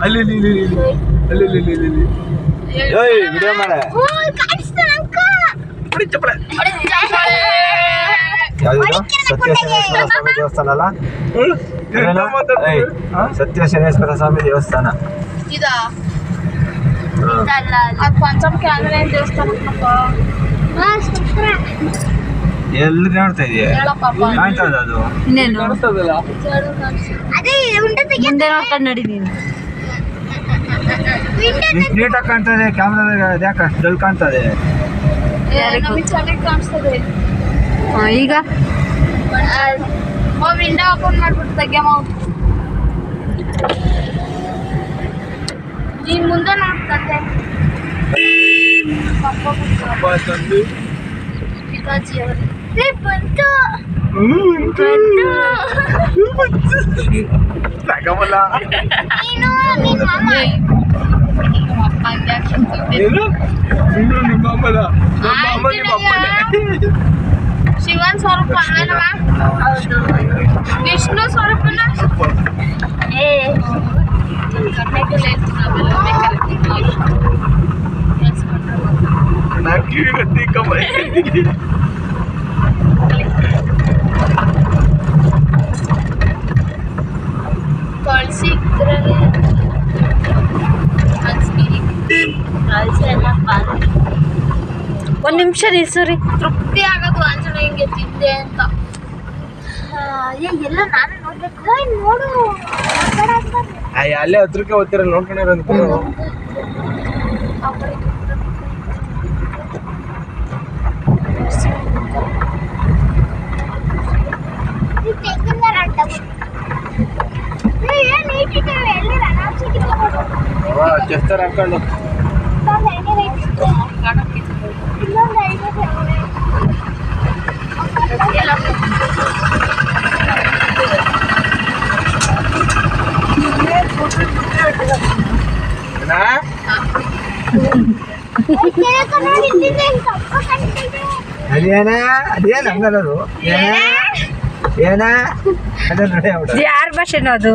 ಅಲ್ಲಿ ವಿಡಿಯೋ ಮಾಡ ಸತ್ಯಶನೇಶ್ವರ ಸ್ವಾಮಿ ದೇವಸ್ಥಾನ ಅಲ್ಲ ಸತ್ಯಶನೇಶ್ವರ ಸ್ವಾಮಿ ದೇವಸ್ಥಾನ ಪಂಚಮುಖಿ ಆಂಜನೇಯ ದೇವಸ್ಥಾನ ಎಲ್ಲಿ ಕಾಣ್ತಾ ಇದೆಯಾ ಕಾಣ್ತದ ಅದು ಮುಂದೆ ನೋಡ್ಕೊಂಡು ನಡಿ ನೀನು ನೀಟಾಗಿ ಕಾಣ್ತದೆ ಕ್ಯಾಮ್ರಾದಾಗ ಯಾಕೆ ಡಲ್ ಕಾಣ್ತದೆ ಚೆನ್ನಾಗಿ ಕಾಣಿಸ್ತದೆ ಈಗ ವಿಂಡೋ ಓಪನ್ ಮಾಡ್ಬಿಟ್ಟು ತೆಗ್ಯಮ್ಮ ನೀನ್ ಮುಂದೆ ನೋಡ್ತಂತೆ ಪಿತಾಜಿ ಅವರು ಬಂತು ತಗಮಲ್ಲ ನೀನು ನಿಮ್ಮ ಶಿವನ್ ಸ್ವರೂಪ ಅಲ್ವೇನವ ವಿಷ್ಣು ಸ್ವರೂಪನ ಕಳ್ಸಿ ಇದ್ರಲ್ಲಿ ಒಂದ್ ನಿಮಿಷ ನಿಲ್ಸೂರಿ ತೃಪ್ತಿ ಆಗೋದು ಆಂಜನೇಯಂಗೆ ತಿಂದೆ ಅಂತ ಎಲ್ಲ ನಾನೇ ನೋಡ್ಬೇಕು ನೋಡು ಅಲ್ಲೇ ಹತ್ರಕ್ಕೆ ಹೋಗ್ತೀರ ನೋಡ್ಕೊಂಡಿರೋದು ಚೆಸ್ಟರ್ ಹಾಕೊಂಡು ಅದೇನ ಹಂಗಲ್ಲದು ಏನ ಅದ ನೋಡಿ ಯಾರ ಭಾಷೆನೋ ಅದು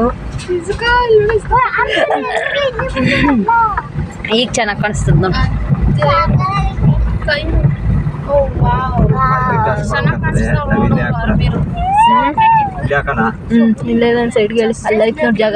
ಈಗ ಚೆನ್ನಾಗಿ ಕಾಣಿಸ್ತದ ನೋಡಿ ಯಾಕಣ ಇಲ್ಲೇ ನನ್ನ ಸೈಡ್ಗೆ ಅಲ್ಲೈತ್ ನೋಡಿ ಜಾಗ